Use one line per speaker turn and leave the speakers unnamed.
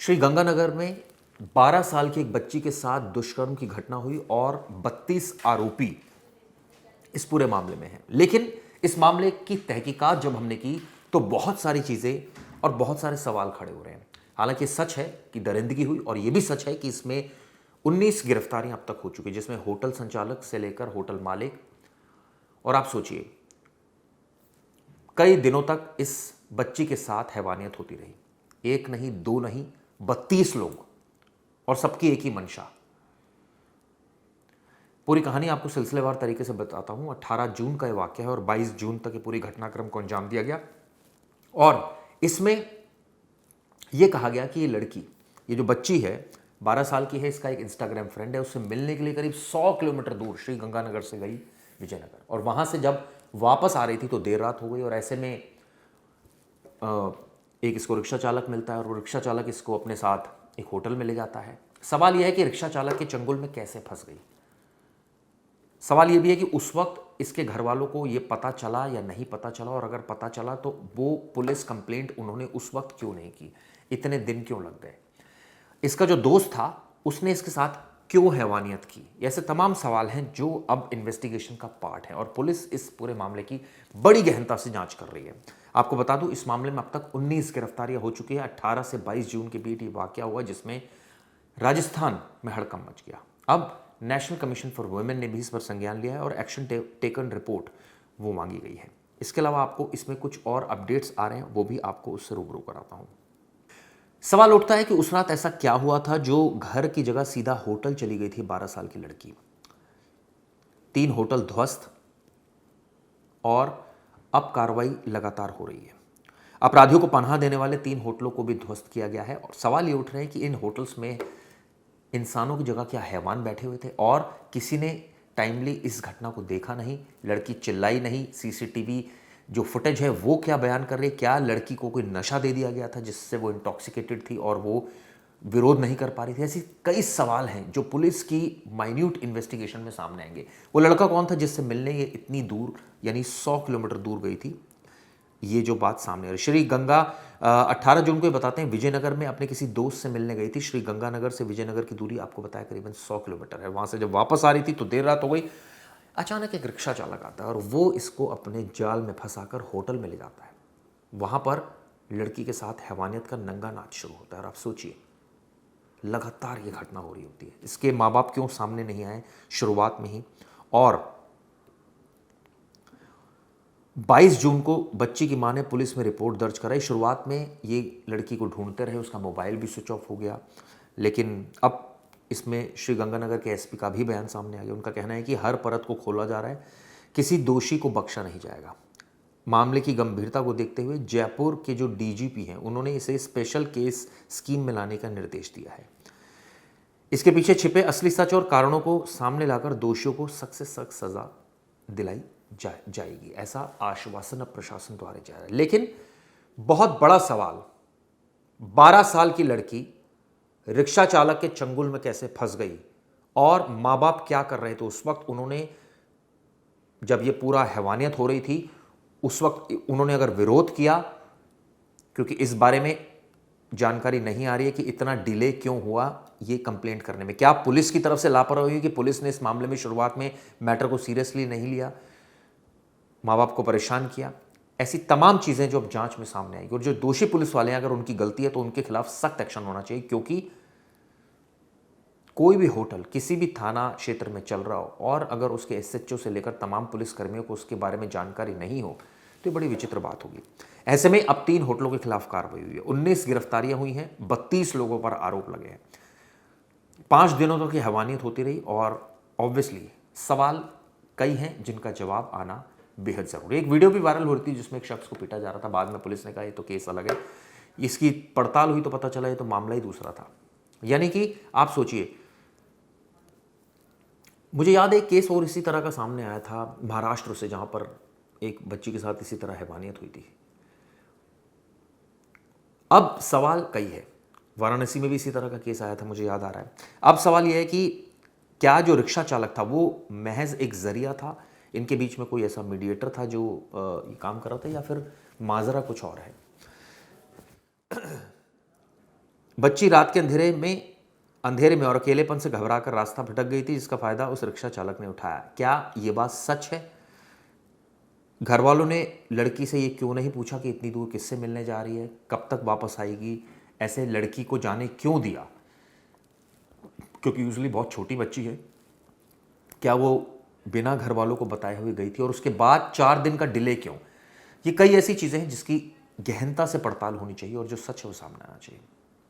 श्रीगंगानगर में 12 साल की एक बच्ची के साथ दुष्कर्म की घटना हुई और 32 आरोपी इस पूरे मामले में हैं। लेकिन इस मामले की तहकीकात जब हमने की तो बहुत सारी चीज़ें और बहुत सारे सवाल खड़े हो रहे हैं। हालांकि सच है कि दरिंदगी हुई और यह भी सच है कि इसमें 19 गिरफ्तारियां अब तक हो चुकी, जिसमें होटल संचालक से लेकर होटल मालिक। और आप सोचिए, कई दिनों तक इस बच्ची के साथ हैवानियत होती रही। एक नहीं, दो नहीं, 32 लोग, और सबकी एक ही मंशा। पूरी कहानी आपको सिलसिलेवार तरीके से बताता हूं। 18 जून का यह वाक्य है और 22 जून तक ये पूरी घटनाक्रम को अंजाम दिया गया। और इसमें यह कहा गया कि ये लड़की, ये जो बच्ची है 12 साल की है, इसका एक इंस्टाग्राम फ्रेंड है, उससे मिलने के लिए करीब 100 किलोमीटर दूर श्रीगंगानगर से गई विजयनगर। और वहां से जब वापस आ रही थी तो देर रात हो गई और ऐसे में एक इसको रिक्शा चालक मिलता है और वो रिक्शा चालक इसको अपने साथ एक होटल में ले जाता है। सवाल यह है कि रिक्शा चालक के चंगुल में कैसे फंस गई। सवाल यह भी है कि उस वक्त इसके घर वालों को यह पता चला या नहीं पता चला, और अगर पता चला तो वो पुलिस कंप्लेंट उन्होंने उस वक्त क्यों नहीं की, इतने दिन क्यों लग गए। इसका जो दोस्त था उसने इसके साथ क्यों हैवानियत की। ऐसे तमाम सवाल हैं जो अब इन्वेस्टिगेशन का पार्ट है और पुलिस इस पूरे मामले की बड़ी गहनता से जांच कर रही है। आपको बता दूं, इस मामले में अब तक 19 गिरफ्तारियां हो चुकी है। 18 से 22 जून के बीच ये वाकया हुआ जिसमें राजस्थान में हड़कंप मच गया। अब नेशनल कमीशन फॉर वुमेन ने भी इस पर संज्ञान लिया है और एक्शन टेकन रिपोर्ट वो मांगी गई है। इसके अलावा आपको इसमें कुछ और अपडेट्स आ रहे हैं, वो भी आपको उससे रूबरू कराता हूं। सवाल उठता है कि उस रात ऐसा क्या हुआ था जो घर की जगह सीधा होटल चली गई थी 12 साल की लड़की। 3 होटल ध्वस्त और अब कार्रवाई लगातार हो रही है। अपराधियों को पनाह देने वाले 3 होटलों को भी ध्वस्त किया गया है और सवाल ये उठ रहे हैं कि इन होटल्स में इंसानों की जगह क्या हैवान बैठे हुए थे और किसी ने टाइमली इस घटना को देखा नहीं, लड़की चिल्लाई नहीं, सीसीटीवी जो फुटेज है वो क्या बयान कर रही है, क्या लड़की को कोई नशा दे दिया गया था जिससे वो इंटॉक्सिकेटेड थी और वो विरोध नहीं कर पा रही थी। ऐसी कई सवाल हैं जो पुलिस की माइन्यूट इन्वेस्टिगेशन में सामने आएंगे। वो लड़का कौन था जिससे मिलने ये इतनी दूर यानी 100 किलोमीटर दूर गई थी, ये जो बात सामने आ रही। श्री गंगा 18 जून को बताते हैं विजयनगर में अपने किसी दोस्त से मिलने गई थी। श्री गंगानगर से विजयनगर की दूरी आपको बताया करीबन 100 किलोमीटर है। वहां से जब वापस आ रही थी तो देर रात हो गई। अचानक एक रिक्शा चालक आता है और वो इसको अपने जाल में फंसाकर होटल में ले जाता है। वहां पर लड़की के साथ हैवानियत का नंगा नाच शुरू होता है और आप सोचिए लगातार ये घटना हो रही होती है। इसके माँ बाप क्यों सामने नहीं आए शुरुआत में ही। और 22 जून को बच्ची की मां ने पुलिस में रिपोर्ट दर्ज कराई। शुरुआत में ये लड़की को ढूंढते रहे, उसका मोबाइल भी स्विच ऑफ हो गया, लेकिन अब इसमें श्रीगंगानगर के एसपी का भी बयान सामने आ गया। उनका कहना है कि हर परत को खोला जा रहा है, किसी दोषी को बख्शा नहीं जाएगा। मामले की गंभीरता को देखते हुए जयपुर के जो डीजीपी हैं उन्होंने इसे स्पेशल केस स्कीम में लाने का निर्देश दिया है। इसके पीछे छिपे असली सच और कारणों को सामने लाकर दोषियों को सख्त से सख्त सजा दिलाई जाएगी, ऐसा आश्वासन अब प्रशासन द्वारा जा रहा है। लेकिन बहुत बड़ा सवाल, 12 साल की लड़की रिक्शा चालक के चंगुल में कैसे फंस गई और मां बाप क्या कर रहे थे उस वक्त। उन्होंने जब ये पूरा हैवानियत हो रही थी उस वक्त उन्होंने अगर विरोध किया, क्योंकि इस बारे में जानकारी नहीं आ रही है कि इतना डिले क्यों हुआ ये कंप्लेंट करने में। क्या पुलिस की तरफ से लापरवाही हुई कि पुलिस ने इस मामले में शुरुआत में मैटर को सीरियसली नहीं लिया, माँ बाप को परेशान किया। ऐसी तमाम चीज़ें जो अब जांच में सामने आएगी और जो दोषी पुलिस वाले हैं अगर उनकी गलती है तो उनके खिलाफ सख्त एक्शन होना चाहिए। क्योंकि कोई भी होटल किसी भी थाना क्षेत्र में चल रहा हो और अगर उसके एसएचओ से लेकर तमाम पुलिस कर्मियों को उसके बारे में जानकारी नहीं हो तो ये बड़ी विचित्र बात होगी। ऐसे में अब 3 होटलों के खिलाफ कार्रवाई हुई है, 19 गिरफ्तारियां हुई हैं, 32 लोगों पर आरोप लगे हैं। 5 दिनों तक ये हैवानियत होती रही और ऑब्वियसली सवाल कई हैं जिनका जवाब आना बेहद जरूरी। एक वीडियो भी वायरल हो रही थी जिसमें एक शख्स को पीटा जा रहा था। बाद में पुलिस ने कहा ये तो केस अलग है, इसकी पड़ताल हुई तो पता चला ये तो मामला ही दूसरा था। यानी कि आप सोचिए, मुझे याद है एक केस और इसी तरह का सामने आया था महाराष्ट्र से, जहां पर एक बच्ची के साथ इसी तरह हैवानियत हुई थी। अब सवाल कई है, वाराणसी में भी इसी तरह का केस आया था, मुझे याद आ रहा है। अब सवाल यह है कि क्या जो रिक्शा चालक था वो महज एक जरिया था, इनके बीच में कोई ऐसा मीडिएटर था जो ये काम कर रहा था, या फिर माजरा कुछ और है। बच्ची रात के अंधेरे में और अकेलेपन से घबराकर रास्ता भटक गई थी, जिसका फायदा उस रिक्शा चालक ने उठाया। क्या ये बात सच है? घर वालों ने लड़की से ये क्यों नहीं पूछा कि इतनी दूर किससे मिलने जा रही है, कब तक वापस आएगी? ऐसे लड़की को जाने क्यों दिया? क्योंकि यूजली बहुत छोटी बच्ची है। क्या वो बिना घर वालों को बताए हुए गई थी? और उसके बाद 4 दिन का डिले क्यों? ये कई ऐसी चीज़ें हैं जिसकी गहनता से पड़ताल होनी चाहिए और जो सच है वो सामने आना चाहिए।